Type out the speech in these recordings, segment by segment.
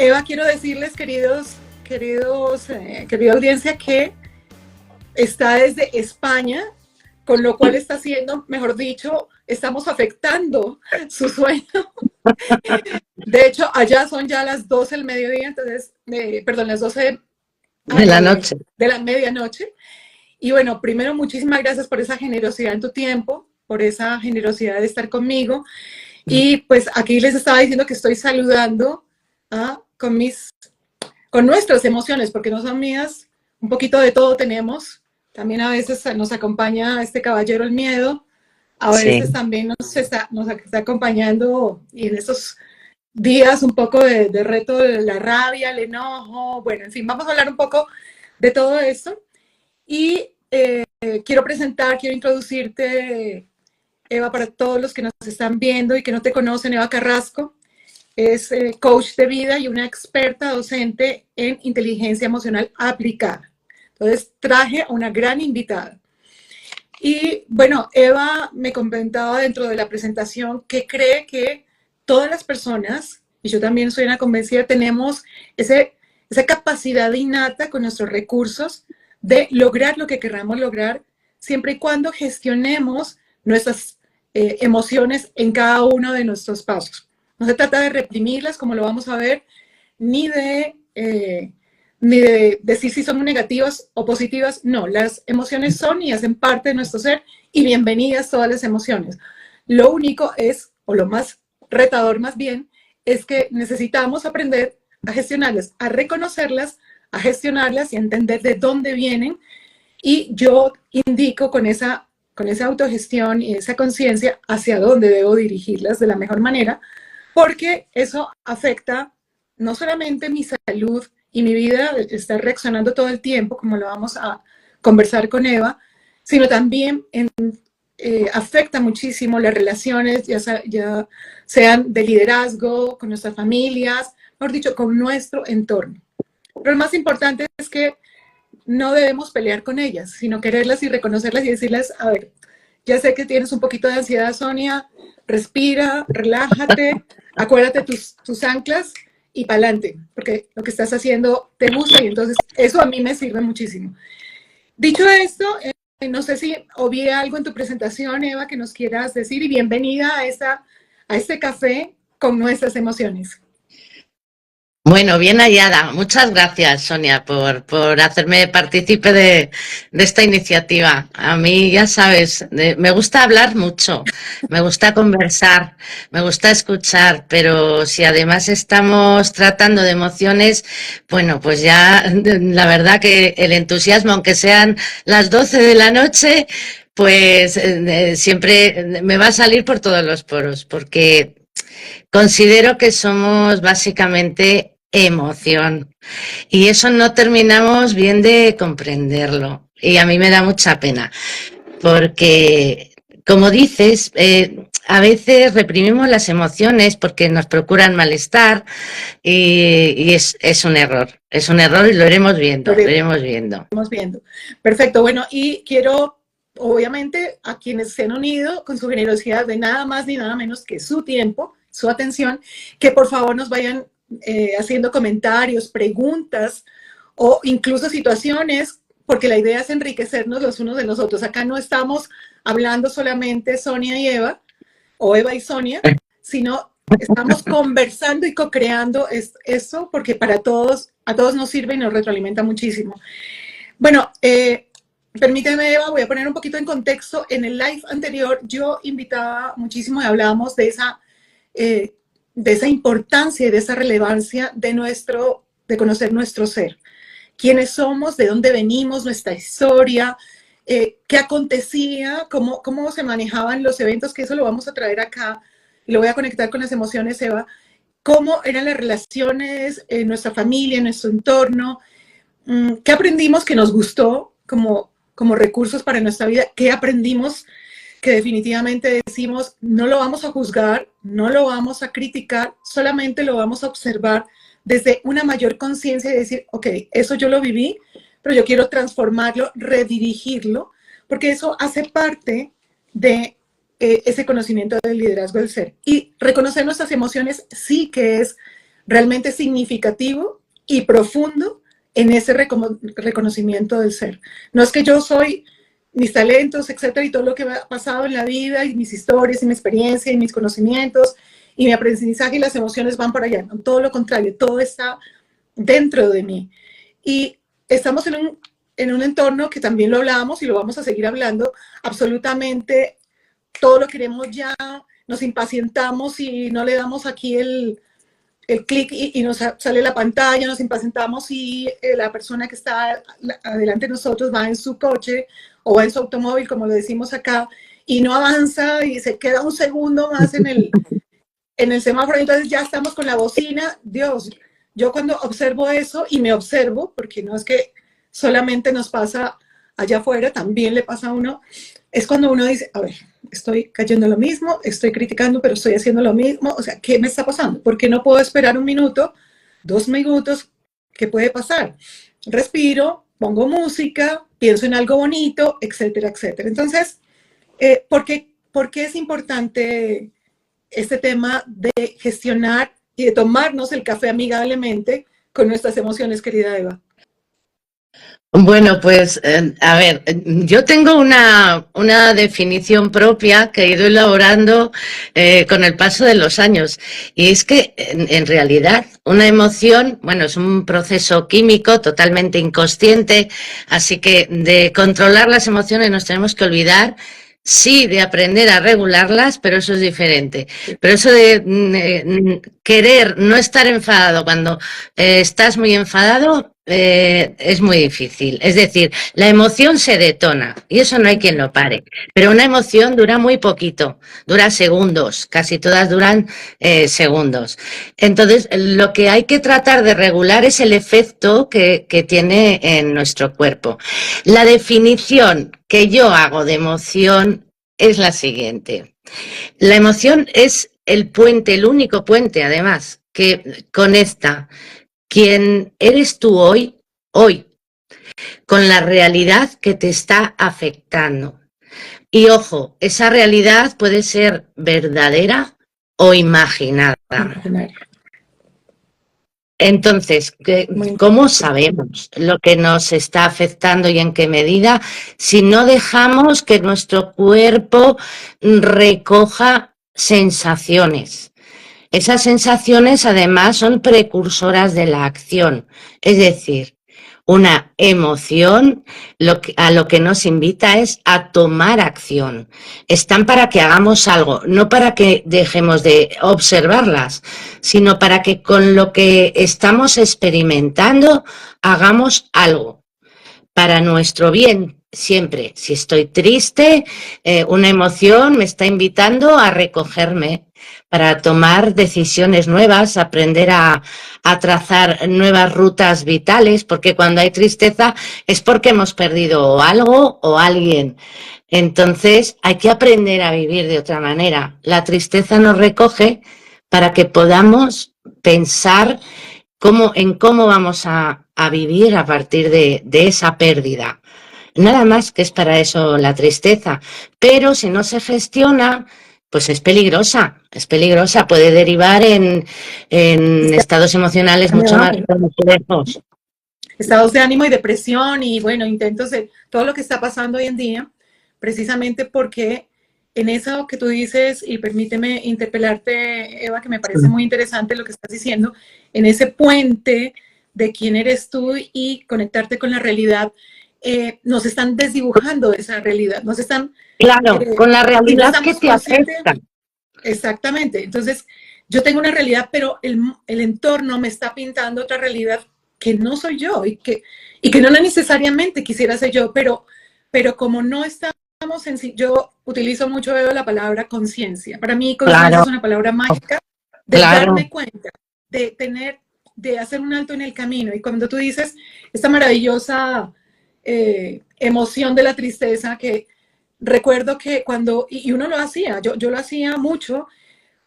Eva, quiero decirles, querida audiencia, que está desde España, con lo cual está haciendo, mejor dicho, estamos afectando su sueño. De hecho, allá son ya las 12 del mediodía, entonces, perdón, las 12 de la noche. De la medianoche. Y bueno, primero, muchísimas gracias por esa generosidad en tu tiempo, por esa generosidad de estar conmigo. Y pues aquí les estaba diciendo que estoy saludando con nuestras emociones, porque no son mías, un poquito de todo tenemos. También a veces nos acompaña este caballero el miedo, a veces sí. También nos está acompañando, y en estos días un poco de reto de la rabia, el enojo, bueno, en fin, vamos a hablar un poco de todo esto. Y quiero introducirte, Eva, para todos los que nos están viendo y que no te conocen. Eva Carrasco es coach de vida y una experta docente en inteligencia emocional aplicada. Entonces traje a una gran invitada. Y bueno, Eva me comentaba dentro de la presentación que cree que todas las personas, y yo también soy una convencida, tenemos esa capacidad innata con nuestros recursos de lograr lo que queramos lograr, siempre y cuando gestionemos nuestras emociones en cada uno de nuestros pasos. No se trata de reprimirlas, como lo vamos a ver, ni de decir si son negativas o positivas. No, las emociones son y hacen parte de nuestro ser, y bienvenidas todas las emociones. Lo único es, o lo más retador más bien, es que necesitamos aprender a gestionarlas, a reconocerlas, a gestionarlas y a entender de dónde vienen. Y yo indico con esa autogestión y esa conciencia hacia dónde debo dirigirlas de la mejor manera, porque eso afecta no solamente mi salud y mi vida, estar reaccionando todo el tiempo, como lo vamos a conversar con Eva, sino también afecta muchísimo las relaciones, ya sean de liderazgo, con nuestras familias, mejor dicho, con nuestro entorno. Pero lo más importante es que no debemos pelear con ellas, sino quererlas y reconocerlas y decirles, a ver, ya sé que tienes un poquito de ansiedad, Sonia, respira, relájate, acuérdate tus anclas y pa'lante, porque lo que estás haciendo te gusta, y entonces eso a mí me sirve muchísimo. Dicho esto, no sé si obvié algo en tu presentación, Eva, que nos quieras decir, y bienvenida a este café con nuestras emociones. Bueno, bien hallada. Muchas gracias, Sonia, por hacerme partícipe de esta iniciativa. A mí, ya sabes, me gusta hablar mucho, me gusta conversar, me gusta escuchar, pero si además estamos tratando de emociones, bueno, pues ya la verdad que el entusiasmo, aunque sean las 12 de la noche, pues siempre me va a salir por todos los poros, porque considero que somos básicamente emoción, y eso no terminamos bien de comprenderlo, y a mí me da mucha pena, porque, como dices, a veces reprimimos las emociones porque nos procuran malestar, y es un error y lo iremos viendo, Perfecto, bueno, y quiero, obviamente, a quienes se han unido con su generosidad de nada más ni nada menos que su tiempo, su atención, que por favor nos vayan haciendo comentarios, preguntas o incluso situaciones, porque la idea es enriquecernos los unos de los otros. Acá no estamos hablando solamente Sonia y Eva, o Eva y Sonia, sino estamos conversando y co-creando eso, porque a todos nos sirve y nos retroalimenta muchísimo. Bueno, permíteme, Eva, voy a poner un poquito en contexto. En el live anterior yo invitaba muchísimo y hablábamos de esa importancia y de esa relevancia de conocer nuestro ser. Quiénes somos, de dónde venimos, nuestra historia, qué acontecía, cómo se manejaban los eventos, que eso lo vamos a traer acá y lo voy a conectar con las emociones, Eva. Cómo eran las relaciones en nuestra familia, en nuestro entorno, qué aprendimos que nos gustó como recursos para nuestra vida, qué aprendimos que definitivamente decimos, no lo vamos a juzgar, no lo vamos a criticar, solamente lo vamos a observar desde una mayor conciencia y decir, ok, eso yo lo viví, pero yo quiero transformarlo, redirigirlo, porque eso hace parte de ese conocimiento del liderazgo del ser. Y reconocer nuestras emociones sí que es realmente significativo y profundo en ese reconocimiento del ser. No es que yo soy mis talentos, etcétera, y todo lo que me ha pasado en la vida, y mis historias, y mi experiencia, y mis conocimientos, y mi aprendizaje, y las emociones van para allá. No, todo lo contrario, todo está dentro de mí. Y estamos en un entorno que también lo hablábamos y lo vamos a seguir hablando, absolutamente todo lo queremos ya, nos impacientamos y no le damos aquí el clic y nos sale la pantalla, nos impacientamos y la persona que está adelante de nosotros va en su coche o va en su automóvil, como lo decimos acá, y no avanza y se queda un segundo más en el semáforo, entonces ya estamos con la bocina. Dios, yo cuando observo eso, y me observo, porque no es que solamente nos pasa allá afuera, también le pasa a uno, es cuando uno dice, a ver, estoy cayendo en lo mismo, estoy criticando, pero estoy haciendo lo mismo, o sea, ¿qué me está pasando? ¿Por qué no puedo esperar un minuto, 2 minutos? ¿Qué puede pasar? Respiro, pongo música, pienso en algo bonito, etcétera, etcétera. Entonces, ¿por qué es importante este tema de gestionar y de tomarnos el café amigablemente con nuestras emociones, querida Eva? Bueno, pues a ver, yo tengo una definición propia que he ido elaborando con el paso de los años, y es que en realidad una emoción, bueno, es un proceso químico totalmente inconsciente, así que de controlar las emociones nos tenemos que olvidar. Sí, de aprender a regularlas, pero eso es diferente. Pero eso de querer no estar enfadado cuando estás muy enfadado es muy difícil. Es decir, la emoción se detona y eso no hay quien lo pare. Pero una emoción dura muy poquito, dura segundos, casi todas duran segundos. Entonces, lo que hay que tratar de regular es el efecto que tiene en nuestro cuerpo. La definición que yo hago de emoción es la siguiente. La emoción es el puente, el único puente, además, que conecta quién eres tú hoy, con la realidad que te está afectando. Y ojo, esa realidad puede ser verdadera o imaginada. Entonces, ¿cómo sabemos lo que nos está afectando y en qué medida? Si no dejamos que nuestro cuerpo recoja sensaciones. Esas sensaciones, además, son precursoras de la acción. Es decir, una emoción a lo que nos invita es a tomar acción. Están para que hagamos algo, no para que dejemos de observarlas, sino para que con lo que estamos experimentando hagamos algo para nuestro bien. Siempre, si estoy triste, una emoción me está invitando a recogerme para tomar decisiones nuevas, aprender a trazar nuevas rutas vitales, porque cuando hay tristeza es porque hemos perdido algo o alguien. Entonces hay que aprender a vivir de otra manera. La tristeza nos recoge para que podamos pensar en cómo vamos a vivir a partir de esa pérdida. Nada más que es para eso la tristeza. Pero si no se gestiona, pues es peligrosa, puede derivar en estados emocionales mucho más complejos. Estados de ánimo y depresión y, bueno, intentos de todo lo que está pasando hoy en día, precisamente porque en eso que tú dices, y permíteme interpelarte, Eva, que me parece muy interesante lo que estás diciendo, en ese puente de quién eres tú y conectarte con la realidad, nos están desdibujando esa realidad, nos están... Claro, con la realidad que te afecta. Exactamente. Entonces, yo tengo una realidad, pero el entorno me está pintando otra realidad que no soy yo y que no necesariamente quisiera ser yo, pero como no estamos en sí, yo utilizo mucho la palabra conciencia. Para mí, conciencia es una palabra mágica de darme cuenta, de hacer un alto en el camino. Y cuando tú dices esta maravillosa emoción de la tristeza, que recuerdo que cuando, y uno lo hacía, yo lo hacía mucho,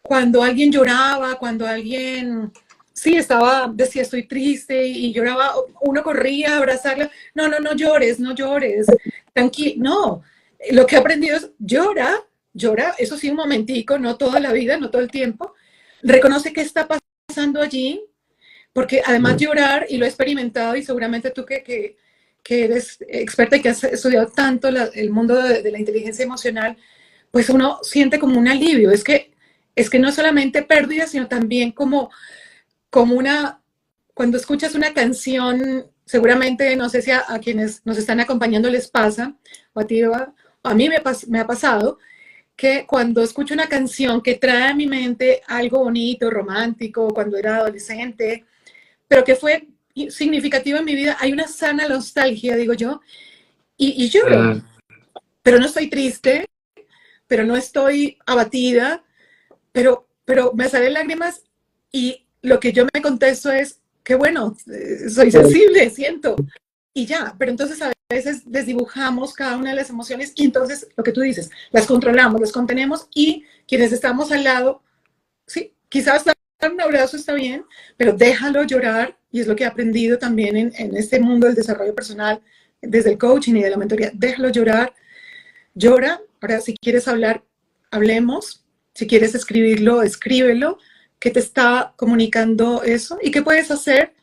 cuando alguien lloraba, cuando alguien, sí, decía estoy triste y lloraba, uno corría a abrazarla, no llores, tranquilo, no, lo que he aprendido es llora, eso sí un momentico, no toda la vida, no todo el tiempo, reconoce qué está pasando allí, porque además llorar, y lo he experimentado, y seguramente tú que eres experta y que has estudiado tanto el mundo de la inteligencia emocional, pues uno siente como un alivio. Es que no solamente pérdida, sino también como cuando escuchas una canción, seguramente, no sé si a quienes nos están acompañando les pasa, o a ti, Eva, o a mí me ha pasado, que cuando escucho una canción que trae a mi mente algo bonito, romántico, cuando era adolescente, pero que fue significativo en mi vida, hay una sana nostalgia, digo yo, y lloro, pero no estoy triste, pero no estoy abatida, pero me salen lágrimas, y lo que yo me contesto es, qué bueno, soy sensible, siento, y ya. Pero entonces a veces desdibujamos cada una de las emociones, y entonces lo que tú dices, las controlamos, las contenemos, y quienes estamos al lado, sí, quizás dar un abrazo está bien, pero déjalo llorar, y es lo que he aprendido también en este mundo del desarrollo personal, desde el coaching y de la mentoría. Déjalo llorar, llora. Ahora, si quieres hablar, hablemos. Si quieres escribirlo, escríbelo. ¿Qué te está comunicando eso? ¿Y qué puedes hacer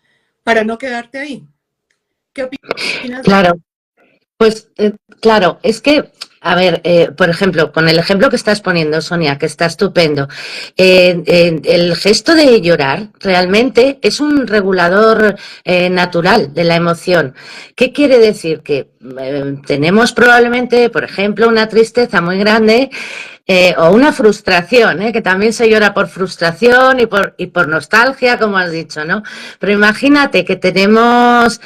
para no quedarte ahí? ¿Qué opinas de eso? Claro. Pues claro, es que, a ver, por ejemplo, con el ejemplo que estás poniendo, Sonia, que está estupendo, el gesto de llorar realmente es un regulador natural de la emoción. ¿Qué quiere decir? Que tenemos probablemente, por ejemplo, una tristeza muy grande, o una frustración, que también se llora por frustración y por nostalgia, como has dicho, ¿no? Pero imagínate que tenemos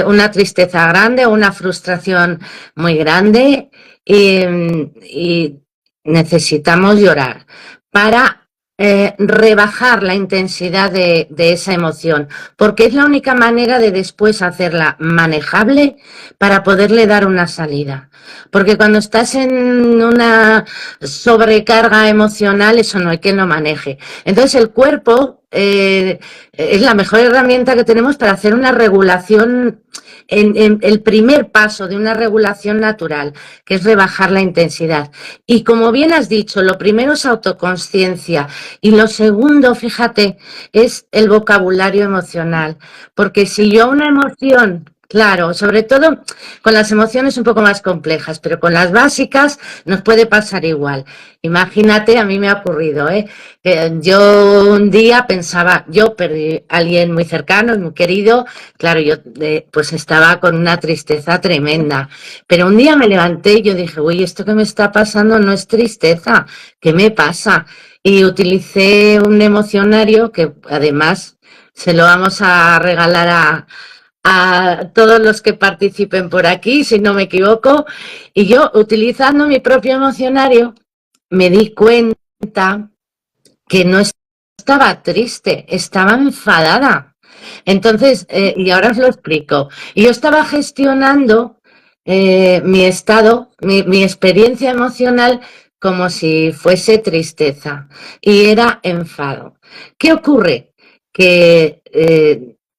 una tristeza grande o una frustración muy grande, y necesitamos llorar para rebajar la intensidad de esa emoción, porque es la única manera de después hacerla manejable para poderle dar una salida. Porque cuando estás en una sobrecarga emocional, eso no hay quien lo maneje. Entonces el cuerpo es la mejor herramienta que tenemos para hacer una regulación, en el primer paso de una regulación natural, que es rebajar la intensidad. Y como bien has dicho, lo primero es autoconsciencia, y lo segundo, fíjate, es el vocabulario emocional. Porque si yo una emoción, claro, sobre todo con las emociones un poco más complejas, pero con las básicas nos puede pasar igual. Imagínate, a mí me ha ocurrido, que yo un día pensaba, yo perdí a alguien muy cercano, muy querido, claro, yo pues estaba con una tristeza tremenda, pero un día me levanté y yo dije, uy, esto que me está pasando no es tristeza, ¿qué me pasa? Y utilicé un emocionario que además se lo vamos a regalar a todos los que participen por aquí, si no me equivoco, y yo, utilizando mi propio emocionario, me di cuenta que no estaba triste, estaba enfadada. Entonces, y ahora os lo explico, yo estaba gestionando mi estado, mi experiencia emocional, como si fuese tristeza, y era enfado. ¿Qué ocurre? Que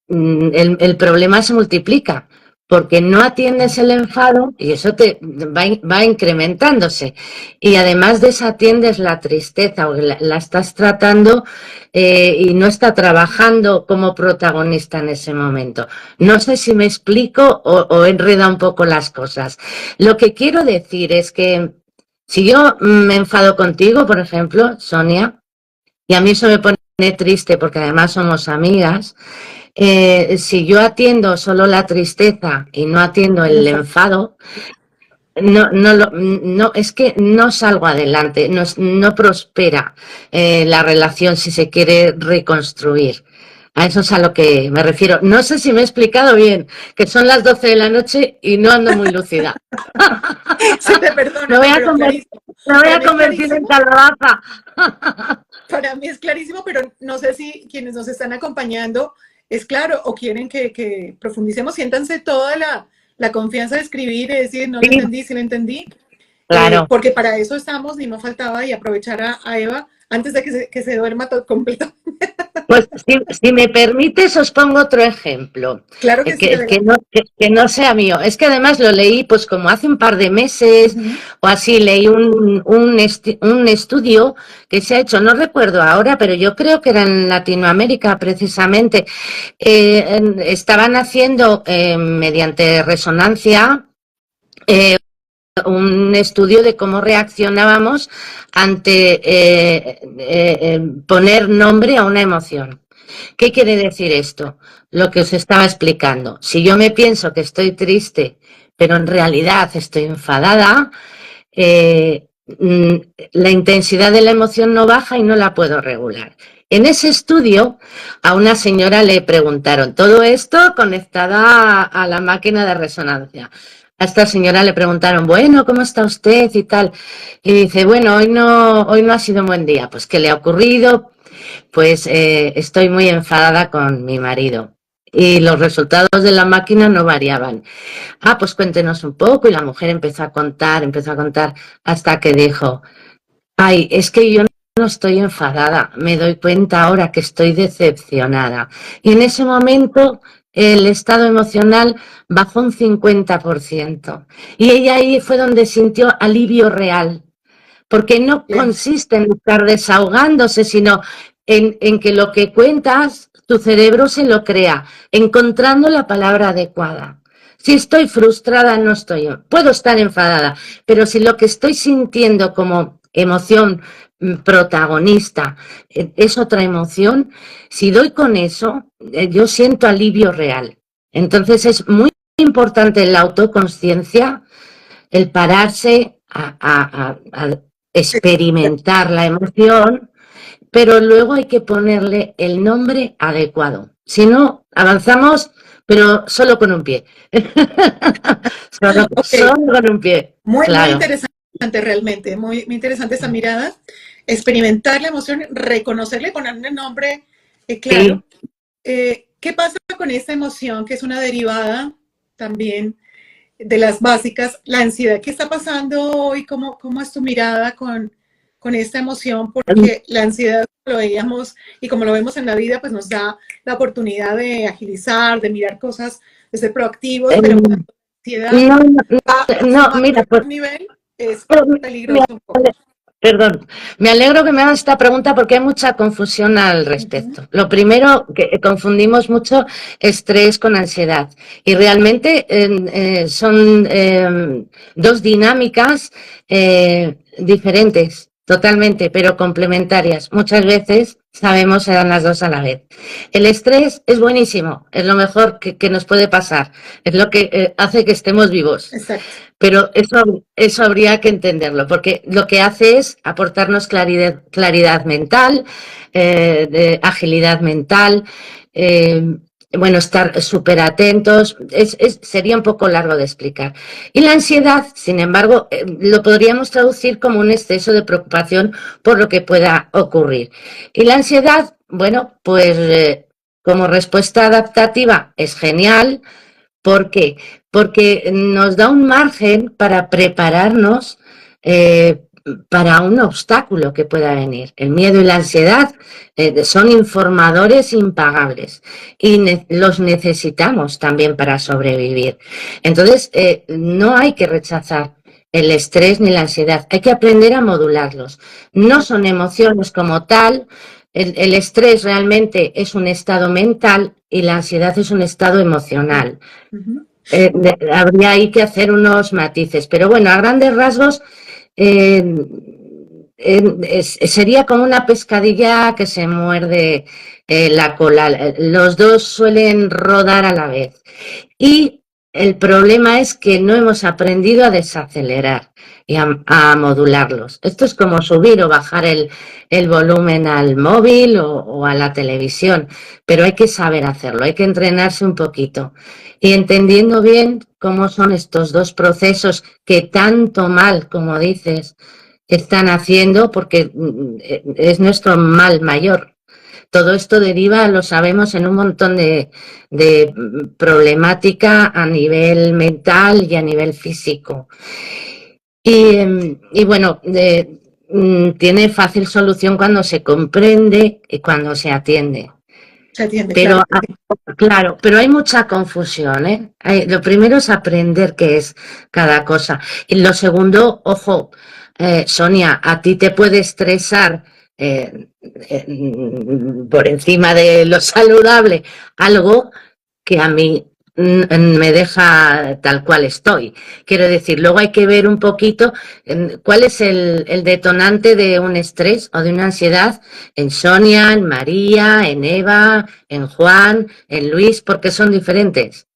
el problema se multiplica, porque no atiendes el enfado y eso te va incrementándose. Y además desatiendes la tristeza, o la estás tratando, y no está trabajando como protagonista en ese momento. No sé si me explico o enreda un poco las cosas. Lo que quiero decir es que si yo me enfado contigo, por ejemplo, Sonia, y a mí eso me pone triste porque además somos amigas, si yo atiendo solo la tristeza y no atiendo el enfado, no, es que no salgo adelante, no prospera la relación si se quiere reconstruir. A eso es a lo que me refiero. No sé si me he explicado bien, que son las 12 de la noche y no ando muy lúcida. Sí, te perdono, Me no, voy a pero convertir, clarísimo. me voy Para a mí es convertir en clarísimo. calabaza. Para mí es clarísimo, pero no sé si quienes nos están acompañando es claro o quieren que profundicemos. Siéntanse toda la confianza de escribir y decir, no lo Sí, entendí, sí lo entendí. claro. Porque para eso estamos, ni más faltaba, y aprovechar a Eva antes de que se duerma todo completo. Pues si me permites, os pongo otro ejemplo, Claro que sí, adelante. que no sea mío. Es que además lo leí pues como hace un par de meses o así, leí un estudio que se ha hecho, no recuerdo ahora, pero yo creo que era en Latinoamérica precisamente. Estaban haciendo mediante resonancia un estudio de cómo reaccionábamos ante poner nombre a una emoción. ¿Qué quiere decir esto? Lo que os estaba explicando. Si yo me pienso que estoy triste, pero en realidad estoy enfadada, eh, la intensidad de la emoción no baja y no la puedo regular. En ese estudio a una señora le preguntaron, todo esto conectada a la máquina de resonancia. A esta señora le preguntaron, bueno, ¿cómo está usted? Y tal. Y dice, bueno, hoy no ha sido un buen día. Pues, ¿qué le ha ocurrido? Pues estoy muy enfadada con mi marido. Y los resultados de la máquina no variaban. Ah, pues cuéntenos un poco. Y la mujer empezó a contar, hasta que dijo, ay, es que yo no estoy enfadada, me doy cuenta ahora que estoy decepcionada. Y en ese momento el estado emocional bajó un 50%. Y ella ahí fue donde sintió alivio real, porque no Bien. consiste en estar desahogándose, sino en que lo que cuentas, tu cerebro se lo crea, encontrando la palabra adecuada. Si estoy frustrada, no estoy, puedo estar enfadada, pero si lo que estoy sintiendo como emoción protagonista es otra emoción, si doy con eso, yo siento alivio real. Entonces es muy importante la autoconsciencia, el pararse a experimentar la emoción, pero luego hay que ponerle el nombre adecuado. Si no, avanzamos, pero solo con un pie. Ok, Solo con un pie, muy claro. interesante realmente, muy interesante esa mirada. Experimentar la emoción, reconocerle, ponerle nombre Sí. claro. ¿Qué pasa con esta emoción que es una derivada también de las básicas, la ansiedad? ¿Qué está pasando hoy? ¿Cómo es tu mirada con esta emoción? Porque la ansiedad, como lo veíamos y como lo vemos en la vida, pues nos da la oportunidad de agilizar, de mirar cosas, de ser proactivos, pero cuando la ansiedad No, no, a su no, mira, mayor pues, nivel es me peligroso un poco. perdón, me alegro que me hagan esta pregunta porque hay mucha confusión al Uh -huh. respecto. Lo primero, que confundimos mucho estrés con ansiedad y realmente son dos dinámicas diferentes, totalmente, pero complementarias. Muchas veces sabemos se dan las dos a la vez. El estrés es buenísimo, es lo mejor que nos puede pasar, es lo que hace que estemos vivos. Exacto. Pero eso habría que entenderlo, porque lo que hace es aportarnos claridad mental, de agilidad mental, bueno, estar súper atentos, sería un poco largo de explicar. Y la ansiedad, sin embargo, lo podríamos traducir como un exceso de preocupación por lo que pueda ocurrir. Y la ansiedad, bueno, pues como respuesta adaptativa es genial. ¿Por qué? Porque nos da un margen para prepararnos para un obstáculo que pueda venir. El miedo y la ansiedad son informadores impagables y los necesitamos también para sobrevivir. Entonces, no hay que rechazar el estrés ni la ansiedad, hay que aprender a modularlos. No son emociones como tal, el estrés realmente es un estado mental y la ansiedad es un estado emocional. Uh -huh. Habría ahí que hacer unos matices, pero bueno, a grandes rasgos sería como una pescadilla que se muerde la cola. Los dos suelen rodar a la vez. Y el problema es que no hemos aprendido a desacelerar y a modularlos. Esto es como subir o bajar el volumen al móvil o a la televisión, pero hay que saber hacerlo, hay que entrenarse un poquito. Y entendiendo bien cómo son estos dos procesos que tanto mal, como dices, están haciendo, porque es nuestro mal mayor. Todo esto deriva, lo sabemos, en un montón de problemática a nivel mental y a nivel físico. Y bueno, tiene fácil solución cuando se comprende y cuando se atiende. Se atiende, claro Pero, que sí. claro, pero hay mucha confusión, ¿eh? Lo primero es aprender qué es cada cosa. Y lo segundo, ojo, Sonia, a ti te puede estresar por encima de lo saludable algo que a mí me deja tal cual estoy. Quiero decir, luego hay que ver un poquito cuál es el detonante de un estrés o de una ansiedad en Sonia, en María, en Eva, en Juan, en Luis, porque son diferentes.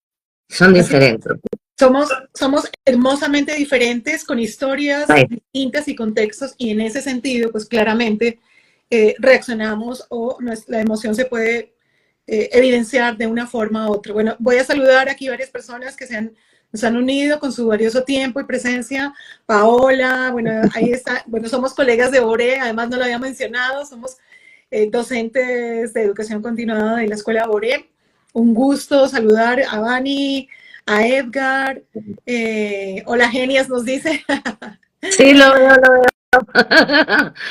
Son Así diferentes. somos hermosamente diferentes, con historias Right. distintas y contextos, y en ese sentido, pues claramente reaccionamos o la emoción se puede evidenciar de una forma u otra. Bueno, voy a saludar aquí varias personas que nos han unido con su valioso tiempo y presencia. Paola, bueno, ahí está, bueno, somos colegas de ORE, además no lo había mencionado, somos docentes de educación continuada de la Escuela ORE. Un gusto saludar a Vani, a Edgar. Hola, genias, nos dice. Sí, lo veo, lo veo.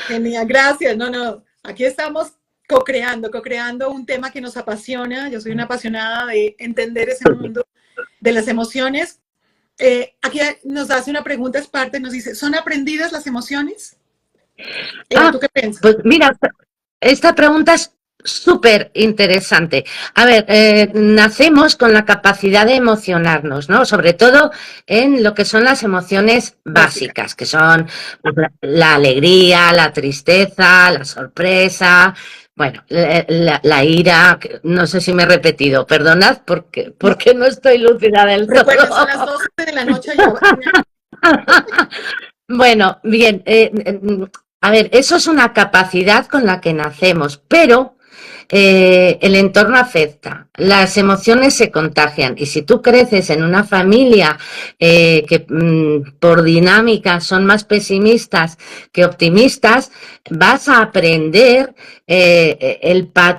Genial, gracias. No, no, aquí estamos co-creando un tema que nos apasiona. Yo soy una apasionada de entender ese mundo de las emociones. Aquí nos hace una pregunta, Esparta, nos dice, ¿son aprendidas las emociones? ¿Tú qué piensas? Pues mira, esta pregunta es súper interesante. A ver, nacemos con la capacidad de emocionarnos, ¿no? Sobre todo en lo que son las emociones Básica. básicas, que son pues, la alegría, la tristeza, la sorpresa, bueno, la ira, no sé si me he repetido, perdonad No, porque no estoy lúcida del recuerden, son las todo. 12 de la noche ya. Bueno, bien, a ver, eso es una capacidad con la que nacemos, pero el entorno afecta, las emociones se contagian y si tú creces en una familia que por dinámica son más pesimistas que optimistas, vas a aprender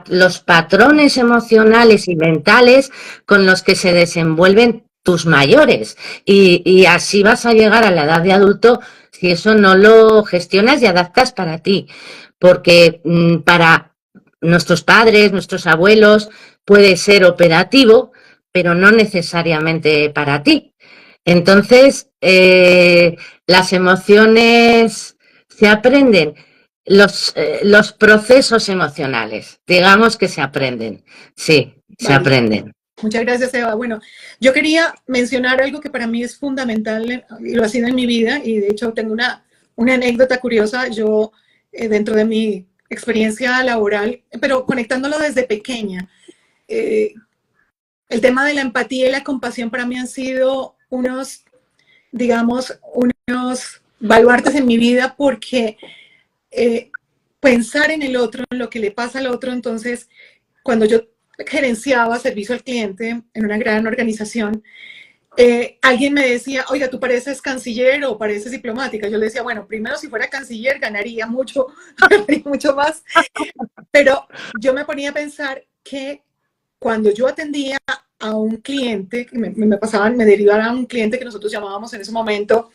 los patrones emocionales y mentales con los que se desenvuelven tus mayores y así vas a llegar a la edad de adulto si eso no lo gestionas y adaptas para ti, porque para nuestros padres, nuestros abuelos, puede ser operativo, pero no necesariamente para ti. Entonces, las emociones se aprenden, los procesos emocionales, digamos que se aprenden, sí, se Vale. aprenden. Muchas gracias, Eva. Bueno, yo quería mencionar algo que para mí es fundamental y lo ha sido en mi vida, y de hecho tengo una anécdota curiosa. Yo, dentro de mi experiencia laboral, pero conectándolo desde pequeña, el tema de la empatía y la compasión para mí han sido unos, digamos, unos baluartes en mi vida porque pensar en el otro, en lo que le pasa al otro, entonces, cuando yo gerenciaba servicio al cliente en una gran organización, alguien me decía, oiga, tú pareces canciller o pareces diplomática. Yo le decía, bueno, primero si fuera canciller ganaría mucho, ganaría mucho más, pero yo me ponía a pensar que cuando yo atendía a un cliente, me derivaban a un cliente que nosotros llamábamos en ese momento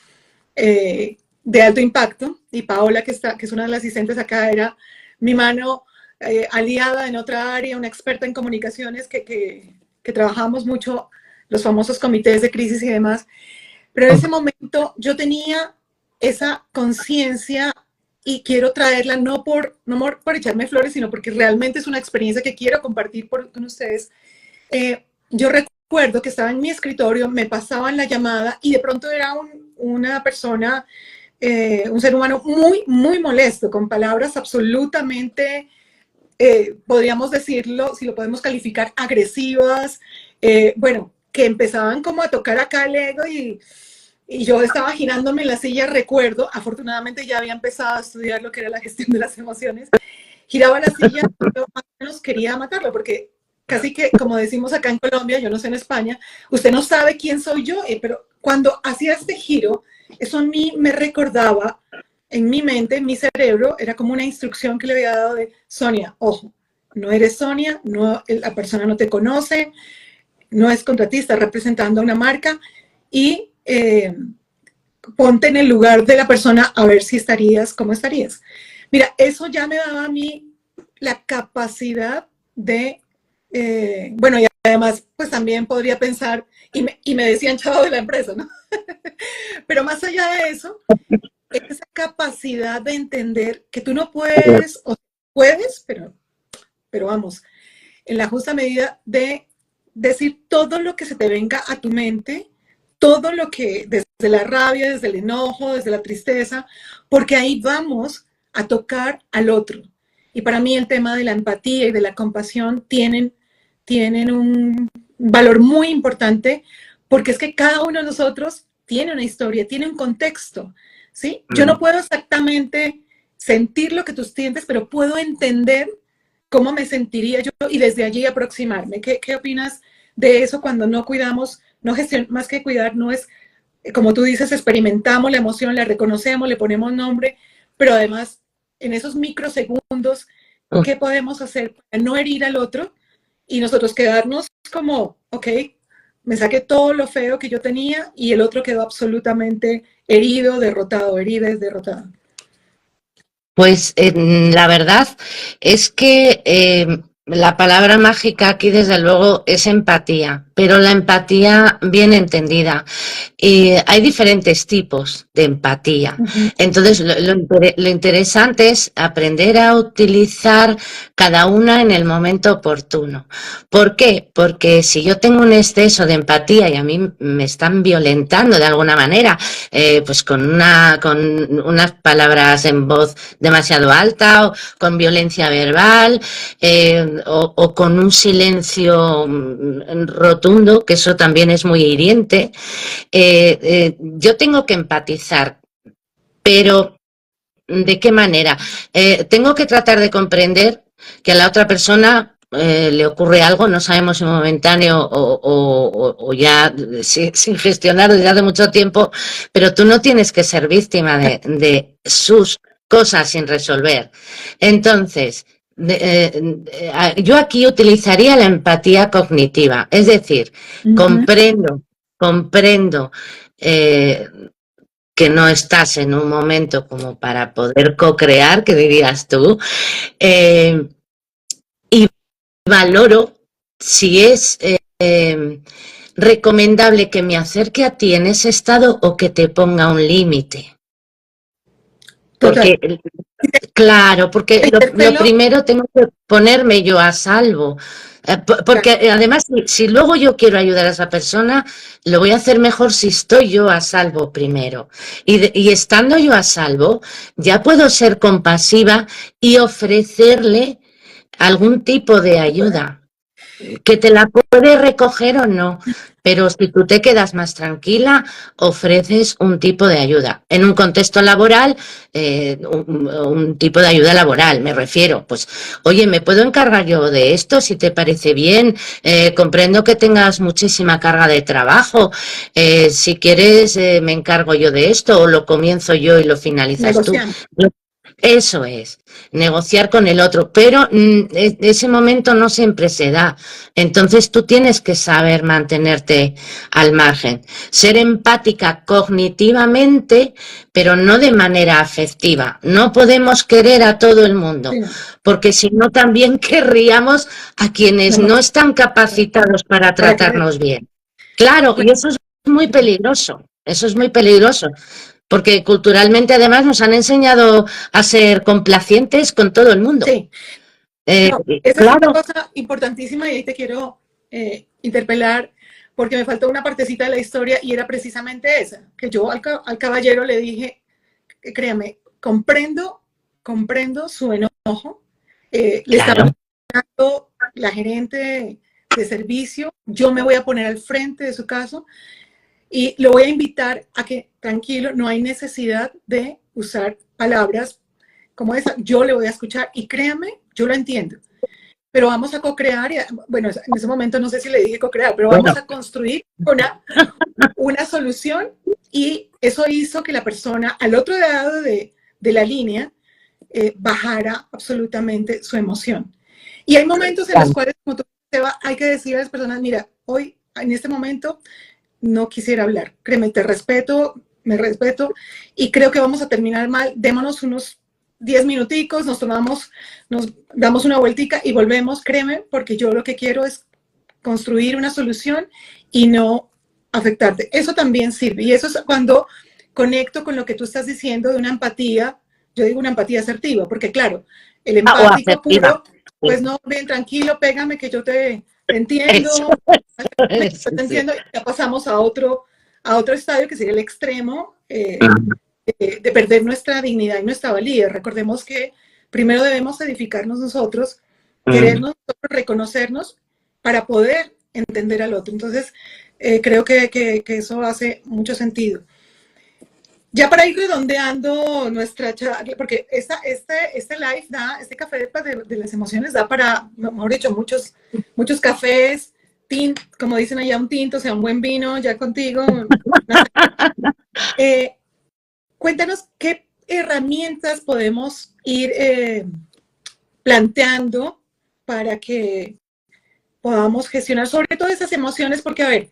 de alto impacto, y Paola, que es una de las asistentes acá, era mi mano aliada en otra área, una experta en comunicaciones que trabajamos mucho, los famosos comités de crisis y demás. Pero en ese momento yo tenía esa conciencia y quiero traerla no por echarme flores, sino porque realmente es una experiencia que quiero compartir con ustedes. Yo recuerdo que estaba en mi escritorio, me pasaban la llamada y de pronto era una persona, un ser humano muy, muy molesto, con palabras absolutamente, podríamos decirlo, si lo podemos calificar, agresivas, bueno, que empezaban como a tocar acá el ego y yo estaba girándome en la silla, recuerdo, afortunadamente ya había empezado a estudiar lo que era la gestión de las emociones, giraba la silla, yo más o menos quería matarlo, porque casi que, como decimos acá en Colombia, yo no sé en España, usted no sabe quién soy yo, pero cuando hacía este giro, eso a mí me recordaba, en mi mente, en mi cerebro, era como una instrucción que le había dado de, Sonia, ojo, no eres Sonia, no, la persona no te conoce, no es contratista representando a una marca, y ponte en el lugar de la persona a ver si estarías, cómo estarías. Mira, eso ya me daba a mí la capacidad de, bueno, y además, pues también podría pensar, y me decían chavo de la empresa, ¿no? Pero más allá de eso, esa capacidad de entender que tú no puedes, o puedes, pero vamos, en la justa medida de decir todo lo que se te venga a tu mente, todo lo que, desde la rabia, desde el enojo, desde la tristeza, porque ahí vamos a tocar al otro. Y para mí el tema de la empatía y de la compasión tienen un valor muy importante, porque es que cada uno de nosotros tiene una historia, tiene un contexto, ¿sí? Yo no puedo exactamente sentir lo que tú sientes, pero puedo entender cómo me sentiría yo y desde allí aproximarme. ¿Qué opinas de eso cuando no cuidamos, no gestión, más que cuidar, no es, como tú dices, experimentamos la emoción, la reconocemos, le ponemos nombre, pero además en esos microsegundos, ¿qué podemos hacer para no herir al otro y nosotros quedarnos como, ok, me saqué todo lo feo que yo tenía y el otro quedó absolutamente herido, derrotado, herida, derrotada? Pues la verdad es que la palabra mágica aquí desde luego es empatía, pero la empatía bien entendida. Y hay diferentes tipos de empatía. Entonces lo interesante es aprender a utilizar cada una en el momento oportuno. ¿Por qué? Porque si yo tengo un exceso de empatía y a mí me están violentando de alguna manera, pues con unas palabras en voz demasiado alta o con violencia verbal o con un silencio rotundo, que eso también es muy hiriente, yo tengo que empatizar, pero ¿de qué manera? Tengo que tratar de comprender que a la otra persona le ocurre algo, no sabemos si momentáneo o ya sin gestionar desde hace mucho tiempo, pero tú no tienes que ser víctima de sus cosas sin resolver. Entonces, yo aquí utilizaría la empatía cognitiva, es decir, comprendo eh, que no estás en un momento como para poder co-crear, que dirías tú, y valoro si es recomendable que me acerque a ti en ese estado o que te ponga un límite. Porque, claro, porque lo primero tengo que ponerme yo a salvo. Porque además, si luego yo quiero ayudar a esa persona, lo voy a hacer mejor si estoy yo a salvo primero. Y estando yo a salvo, ya puedo ser compasiva y ofrecerle algún tipo de ayuda. Que te la puede recoger o no, pero si tú te quedas más tranquila, ofreces un tipo de ayuda. En un contexto laboral, un tipo de ayuda laboral, me refiero. Pues, oye, ¿me puedo encargar yo de esto? Si te parece bien, comprendo que tengas muchísima carga de trabajo. Si quieres, me encargo yo de esto o lo comienzo yo y lo finalizas tú. Eso es, negociar con el otro, pero ese momento no siempre se da. Entonces tú tienes que saber mantenerte al margen, ser empática cognitivamente, pero no de manera afectiva. No podemos querer a todo el mundo, porque si no también querríamos a quienes no están capacitados para tratarnos bien. Claro, y eso es muy peligroso, eso es muy peligroso. Porque culturalmente además nos han enseñado a ser complacientes con todo el mundo. Sí. Esa es una cosa importantísima y ahí te quiero interpelar porque me faltó una partecita de la historia y era precisamente esa, que yo al caballero le dije, créame, comprendo su enojo, le estaba dando la gerente de servicio, yo me voy a poner al frente de su caso y lo voy a invitar a que, tranquilo, no hay necesidad de usar palabras como esa. Yo le voy a escuchar y créame, yo lo entiendo. Pero vamos a co-crear, bueno, en ese momento no sé si le dije co-crear, pero vamos a construir una solución y eso hizo que la persona al otro lado de la línea bajara absolutamente su emoción. Y hay momentos en los cuales, como tú dices, hay que decir a las personas, mira, hoy, en este momento, no quisiera hablar. Créeme, te respeto, me respeto y creo que vamos a terminar mal. Démonos unos 10 minuticos, nos damos una vueltica y volvemos, créeme, porque yo lo que quiero es construir una solución y no afectarte. Eso también sirve. Y eso es cuando conecto con lo que tú estás diciendo de una empatía, yo digo una empatía asertiva, porque claro, el empático puro, pues no, ven, tranquilo, pégame que yo te entiendo, te entiendo, y ya pasamos a otro estadio que sería el extremo de perder nuestra dignidad y nuestra valía. Recordemos que primero debemos edificarnos nosotros, querernos, reconocernos para poder entender al otro. Entonces, creo que eso hace mucho sentido. Ya para ir redondeando nuestra charla, porque este live da, este café de las emociones da para, mejor dicho, muchos cafés, como dicen allá, un tinto, o sea, un buen vino, ya contigo. Cuéntanos qué herramientas podemos ir planteando para que podamos gestionar sobre todo esas emociones, porque a ver,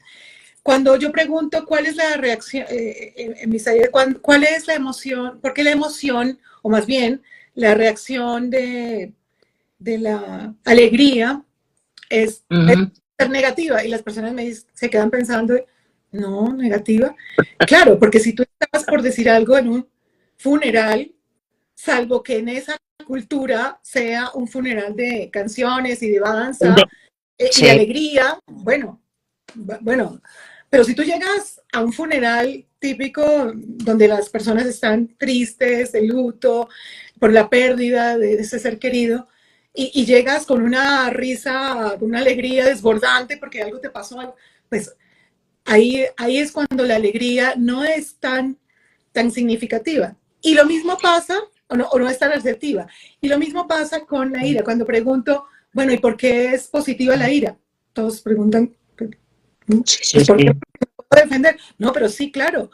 cuando yo pregunto cuál es la reacción, en mis talleres, cuál es la emoción, por qué la emoción, o más bien la reacción de la alegría es ser negativa, y las personas se quedan pensando, no, negativa. Claro, porque si tú estás por decir algo en un funeral, salvo que en esa cultura sea un funeral de canciones y de danza y de alegría, bueno, pero si tú llegas a un funeral típico donde las personas están tristes, de luto, por la pérdida de ese ser querido, y llegas con una risa, con una alegría desbordante porque algo te pasó, pues ahí es cuando la alegría no es tan significativa. Y lo mismo pasa, o no es tan asertiva, y lo mismo pasa con la ira. Cuando pregunto, bueno, ¿y por qué es positiva la ira? Todos preguntan, ¿por qué no puedo defender? No, pero sí, claro,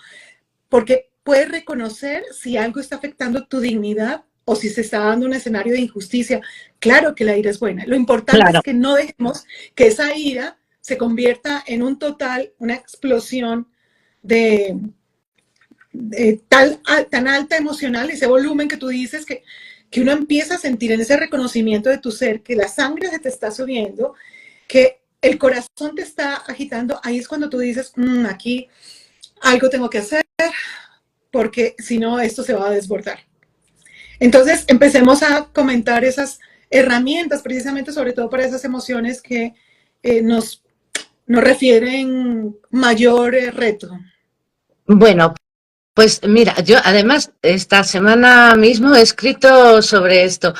porque puedes reconocer si algo está afectando tu dignidad o si se está dando un escenario de injusticia. Claro que la ira es buena. Lo importante es que no dejemos que esa ira se convierta en una explosión de tan alta emocional, ese volumen que tú dices, que uno empieza a sentir en ese reconocimiento de tu ser, que la sangre se te está subiendo, que el corazón te está agitando. Ahí es cuando tú dices, aquí algo tengo que hacer, porque si no, esto se va a desbordar. Entonces, empecemos a comentar esas herramientas, precisamente, sobre todo para esas emociones que nos refieren mayor reto. Bueno, pues mira, yo además esta semana mismo he escrito sobre esto.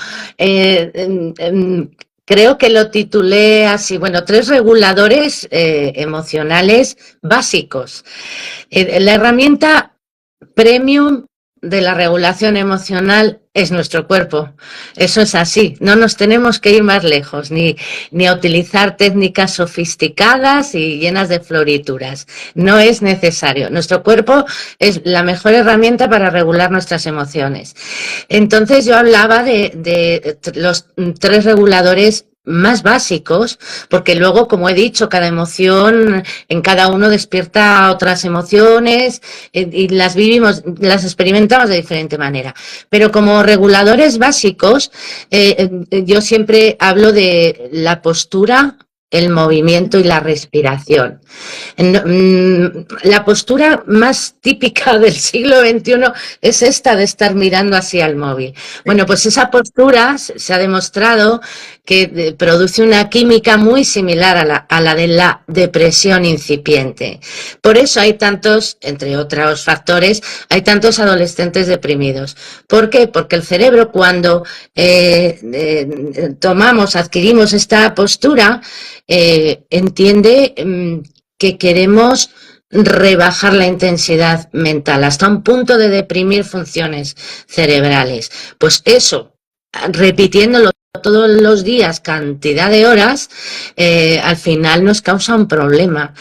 Creo que lo titulé así, bueno, 3 reguladores emocionales básicos. La herramienta premium de la regulación emocional es nuestro cuerpo. Eso es así. No nos tenemos que ir más lejos, ni a utilizar técnicas sofisticadas y llenas de florituras. No es necesario. Nuestro cuerpo es la mejor herramienta para regular nuestras emociones. Entonces yo hablaba de los 3 reguladores más básicos, porque luego, como he dicho, cada emoción, en cada uno despierta otras emociones y las vivimos, las experimentamos de diferente manera. Pero como reguladores básicos, yo siempre hablo de la postura, el movimiento y la respiración. La postura más típica del siglo XXI es esta de estar mirando hacia el móvil. Bueno, pues esa postura se ha demostrado que produce una química muy similar a la de la depresión incipiente. Por eso hay tantos, entre otros factores, hay tantos adolescentes deprimidos. ¿Por qué? Porque el cerebro, cuando adquirimos esta postura, entiende que queremos rebajar la intensidad mental hasta un punto de deprimir funciones cerebrales. Pues eso, repitiéndolo todos los días, cantidad de horas, al final nos causa un problema.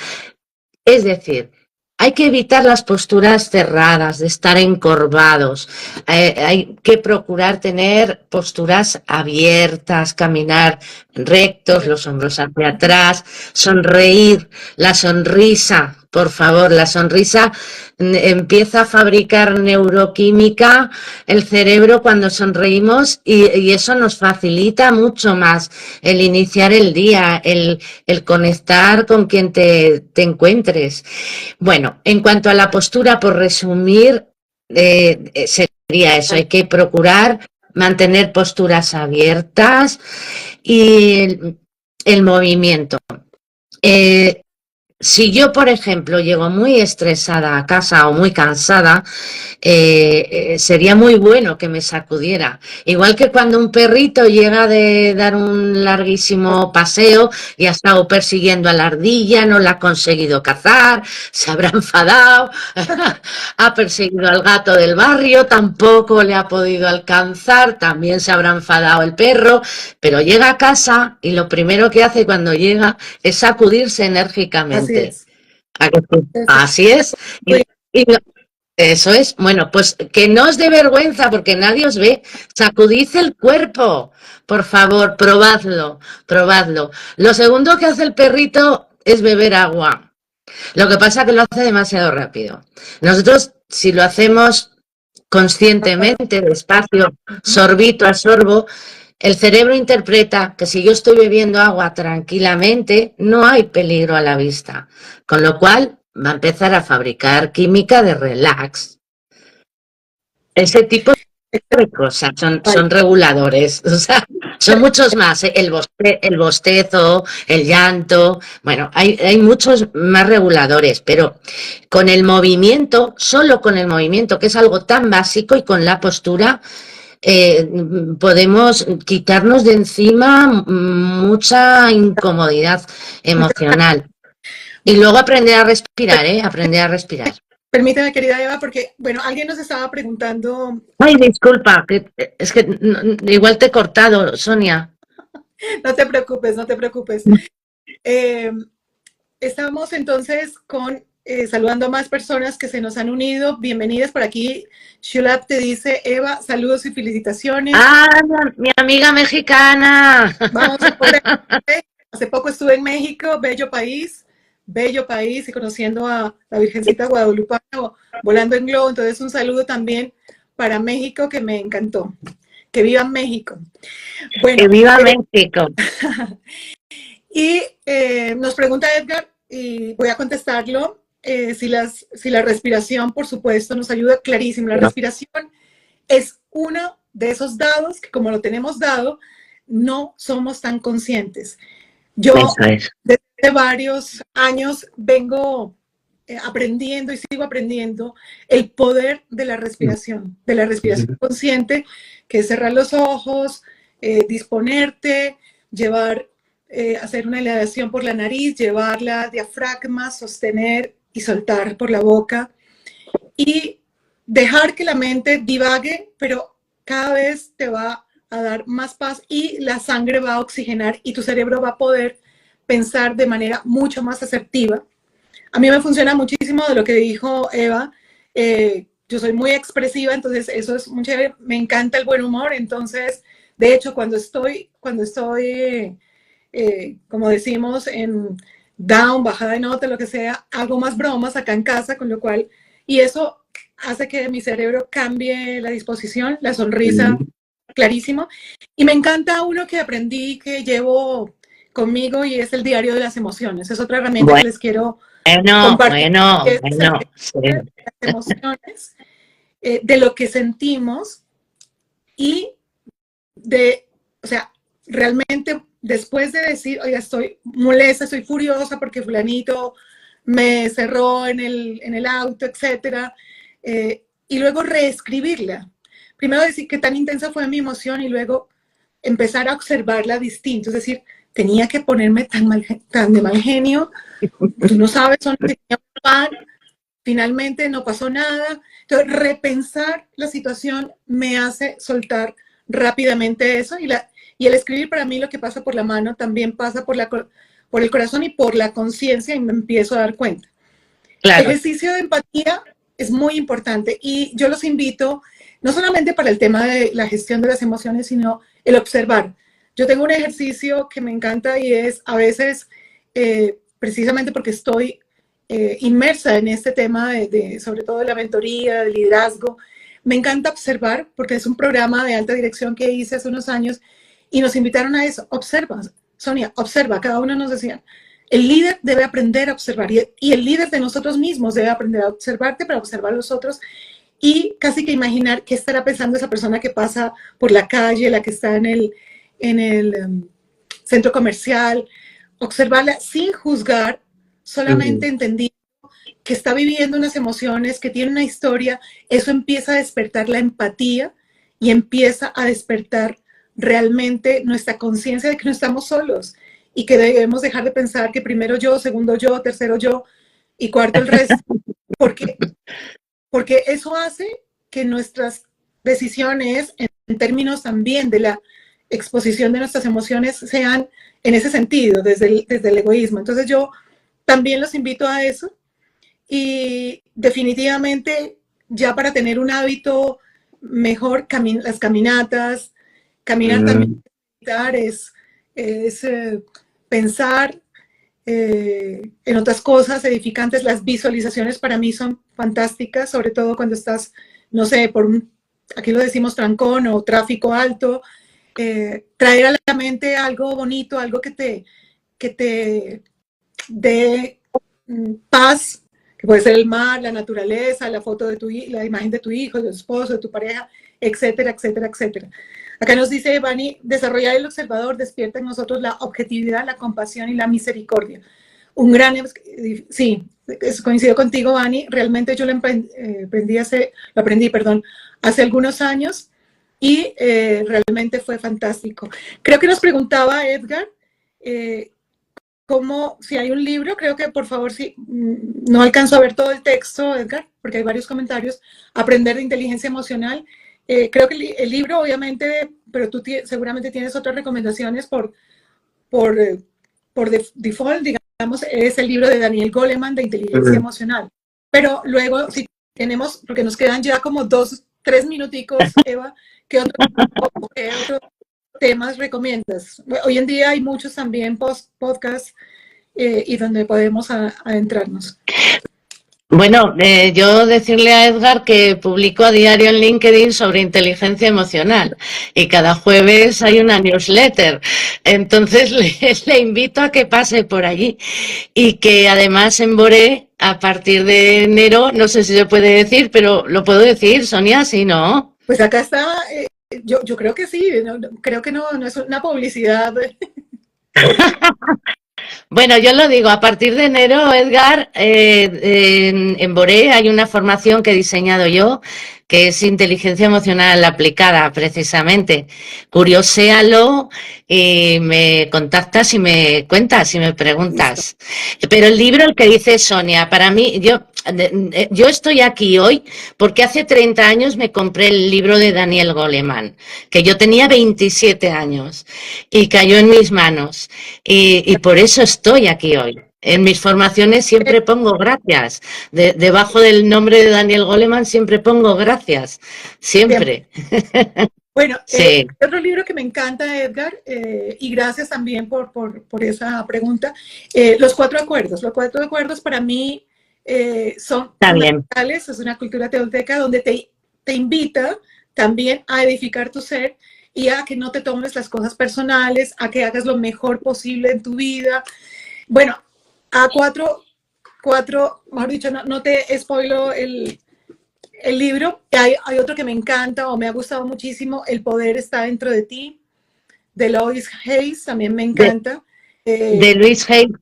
Es decir, hay que evitar las posturas cerradas, de estar encorvados. Hay que procurar tener posturas abiertas, caminar rectos, los hombros hacia atrás, sonreír. La sonrisa Por favor, la sonrisa empieza a fabricar neuroquímica el cerebro cuando sonreímos y eso nos facilita mucho más el iniciar el día, el conectar con quien te encuentres. Bueno, en cuanto a la postura, por resumir, sería eso, hay que procurar mantener posturas abiertas y el movimiento. Si yo, por ejemplo, llego muy estresada a casa o muy cansada, sería muy bueno que me sacudiera. Igual que cuando un perrito llega de dar un larguísimo paseo y ha estado persiguiendo a la ardilla, no la ha conseguido cazar, se habrá enfadado, ha perseguido al gato del barrio, tampoco le ha podido alcanzar, también se habrá enfadado el perro, pero llega a casa y lo primero que hace cuando llega es sacudirse Así enérgicamente. es. Así es. Y, y eso es. Bueno, pues que no os dé vergüenza porque nadie os ve. Sacudid el cuerpo. Por favor, probadlo, probadlo. Lo segundo que hace el perrito es beber agua. Lo que pasa es que lo hace demasiado rápido. Nosotros, si lo hacemos conscientemente, despacio, sorbito a sorbo, el cerebro interpreta que si yo estoy bebiendo agua tranquilamente, no hay peligro a la vista, con lo cual va a empezar a fabricar química de relax. Ese tipo de cosas son reguladores, o sea, son muchos más, ¿eh? El bostezo, el llanto, bueno, hay muchos más reguladores, pero con el movimiento, solo con el movimiento, que es algo tan básico, y con la postura, podemos quitarnos de encima mucha incomodidad emocional. Y luego aprender a respirar, aprender a respirar. Permítame, querida Eva, porque, bueno, alguien nos estaba preguntando. Ay, disculpa, es que igual te he cortado, Sonia. No te preocupes, no te preocupes. Estamos entonces saludando a más personas que se nos han unido. Bienvenidas por aquí. Shulap te dice, Eva, saludos y felicitaciones. Ah, mi amiga mexicana. Vamos a por hace poco estuve en México, bello país, y conociendo a la Virgencita Guadalupana, volando en globo. Entonces, un saludo también para México, que me encantó. Que viva México. Bueno, que viva México. Y nos pregunta Edgar, y voy a contestarlo, si la respiración, por supuesto, nos ayuda. Clarísimo. La respiración es uno de esos dados que, como lo tenemos dado, no somos tan conscientes. Yo desde varios años vengo aprendiendo y sigo aprendiendo el poder de la respiración consciente, que es cerrar los ojos, disponerte, hacer una inhalación por la nariz, llevar la diafragma, sostener y soltar por la boca y dejar que la mente divague, pero cada vez te va a dar más paz y la sangre va a oxigenar y tu cerebro va a poder pensar de manera mucho más asertiva. A mí me funciona muchísimo de lo que dijo Eva. Yo soy muy expresiva, entonces eso es muy chévere. Me encanta el buen humor, entonces, de hecho, cuando estoy como decimos, en down, bajada de nota, lo que sea, hago más bromas acá en casa, con lo cual, y eso hace que mi cerebro cambie la disposición, la sonrisa, clarísimo. Y me encanta uno que aprendí, que llevo conmigo, y es el diario de las emociones. Es otra herramienta que les quiero compartir. Sí. Las emociones, de lo que sentimos y o sea, realmente después de decir, oiga, estoy molesta, estoy furiosa porque fulanito me cerró en el auto, etcétera, y luego reescribirla. Primero decir qué tan intensa fue mi emoción y luego empezar a observarla distinto. Es decir, tenía que ponerme tan de mal genio, tú no sabes dónde tenía que parar, finalmente no pasó nada. Entonces, repensar la situación me hace soltar rápidamente eso, y el escribir, para mí, lo que pasa por la mano también pasa por el corazón y por la conciencia, y me empiezo a dar cuenta. Claro. El ejercicio de empatía es muy importante y yo los invito, no solamente para el tema de la gestión de las emociones, sino el observar. Yo tengo un ejercicio que me encanta y es, a veces, precisamente porque estoy inmersa en este tema sobre todo de la mentoría, del liderazgo. Me encanta observar, porque es un programa de alta dirección que hice hace unos años y nos invitaron a eso. Observa, Sonia, observa. Cada uno nos decía, el líder debe aprender a observar y el líder de nosotros mismos debe aprender a observarte para observar a los otros y casi que imaginar qué estará pensando esa persona que pasa por la calle, la que está en el centro comercial, observarla sin juzgar, solamente entendiendo que está viviendo unas emociones, que tiene una historia. Eso empieza a despertar la empatía y empieza a despertar realmente nuestra conciencia de que no estamos solos y que debemos dejar de pensar que primero yo, segundo yo, tercero yo y cuarto el resto, porque eso hace que nuestras decisiones en términos también de la exposición de nuestras emociones sean en ese sentido, desde el egoísmo. Entonces yo también los invito a eso y definitivamente ya para tener un hábito mejor, las caminatas, caminar también es pensar en otras cosas edificantes. Las visualizaciones para mí son fantásticas, sobre todo cuando estás, no sé, aquí lo decimos trancón o tráfico alto, traer a la mente algo bonito, algo que te dé paz, que puede ser el mar, la naturaleza, la foto de la imagen de tu hijo, de tu esposo, de tu pareja, etcétera, etcétera, etcétera. Acá nos dice Vani, desarrollar el observador despierta en nosotros la objetividad, la compasión y la misericordia. Un gran, sí, coincido contigo, Vani, realmente yo lo aprendí hace algunos años y realmente fue fantástico. Creo que nos preguntaba Edgar, si hay un libro, creo que por favor, si no alcanzo a ver todo el texto, Edgar, porque hay varios comentarios, Aprender de inteligencia emocional. Creo que el libro, obviamente, pero tú seguramente tienes otras recomendaciones por default, digamos, es el libro de Daniel Goleman de inteligencia emocional. Pero luego, si tenemos, porque nos quedan ya como 3 minuticos, Eva, ¿qué otro temas recomiendas? Hoy en día hay muchos también podcasts y donde podemos adentrarnos. Bueno, yo decirle a Edgar que publico a diario en LinkedIn sobre inteligencia emocional y cada jueves hay una newsletter. Entonces le invito a que pase por allí y que además en Boré, a partir de enero, no sé si se puede decir, pero lo puedo decir, Sonia, ¿sí, no? Pues acá está, yo creo que sí, creo que no es una publicidad. Bueno, yo lo digo, a partir de enero, Edgar, en Boré hay una formación que he diseñado yo, que es inteligencia emocional aplicada, precisamente. Curioséalo y me contactas y me cuentas y me preguntas. Pero el libro, el que dice Sonia, para mí, yo estoy aquí hoy porque hace 30 años me compré el libro de Daniel Goleman, que yo tenía 27 años y cayó en mis manos. Y por eso estoy aquí hoy. En mis formaciones siempre pongo gracias. Debajo del nombre de Daniel Goleman siempre pongo gracias. Siempre. Bueno, sí. Otro libro que me encanta, Edgar, y gracias también por esa pregunta. Los 4 acuerdos. Los 4 acuerdos para mí son fundamentales. Es una cultura tolteca donde te invita también a edificar tu ser y a que no te tomes las cosas personales, a que hagas lo mejor posible en tu vida. Bueno, a cuatro, mejor dicho, no te spoilo el libro. Hay otro que me encanta o me ha gustado muchísimo, El poder está dentro de ti, de Lois Hayes, también me encanta. De Luis Hayes,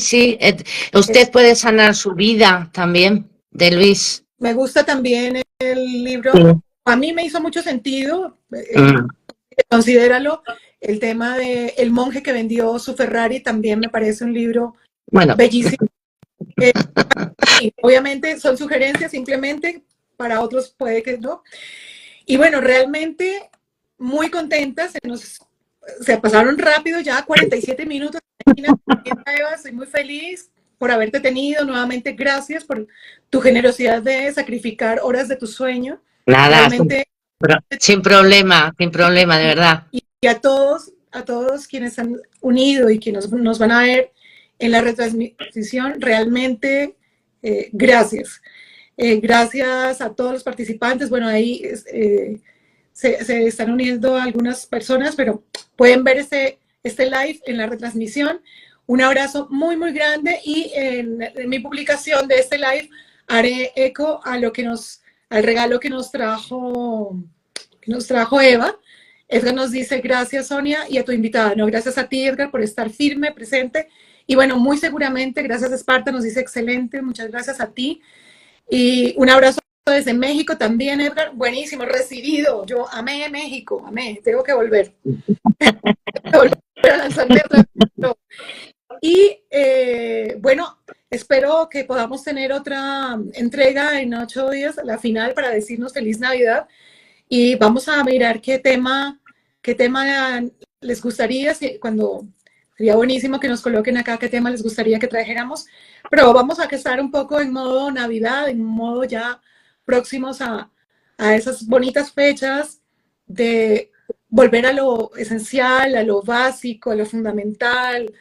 sí. Usted puede sanar su vida también, de Luis. Me gusta también el libro. Sí. A mí me hizo mucho sentido, considéralo, el tema de El monje que vendió su Ferrari, también me parece un libro bellísimo. Obviamente son sugerencias simplemente, para otros puede que no. Y bueno, realmente muy contenta, se pasaron rápido, ya 47 minutos. Eva, estoy muy feliz por haberte tenido. Nuevamente, gracias por tu generosidad de sacrificar horas de tu sueño. Nada, realmente, sin problema, de verdad. Y a todos quienes han unido y quienes nos van a ver en la retransmisión, realmente Gracias. Gracias a todos los participantes. Bueno, ahí se están uniendo algunas personas, pero pueden ver este live en la retransmisión. Un abrazo muy, muy grande, y en mi publicación de este live haré eco a al regalo que nos trajo Eva. Edgar nos dice: gracias, Sonia, y a tu invitada. No, gracias a ti, Edgar, por estar firme, presente. Y bueno, muy seguramente, gracias, Esparta, nos dice: excelente, muchas gracias a ti. Y un abrazo desde México también, Edgar. Buenísimo, recibido. Yo amé México, amé. Tengo que volver. Volver a lanzarme otra vez. Y bueno, espero que podamos tener otra entrega en 8 días, la final, para decirnos feliz Navidad. Y vamos a mirar qué tema les gustaría, sería buenísimo que nos coloquen acá qué tema les gustaría que trajéramos, pero vamos a estar un poco en modo Navidad, en modo ya próximos a esas bonitas fechas de volver a lo esencial, a lo básico, a lo fundamental,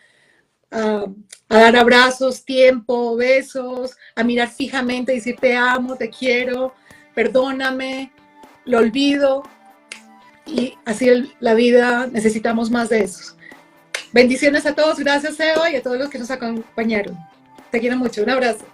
a dar abrazos, tiempo, besos, a mirar fijamente, decir te amo, te quiero, perdóname, lo olvido. Y así la vida, necesitamos más de eso. Bendiciones a todos, gracias Eva, y a todos los que nos acompañaron. Te quiero mucho, un abrazo.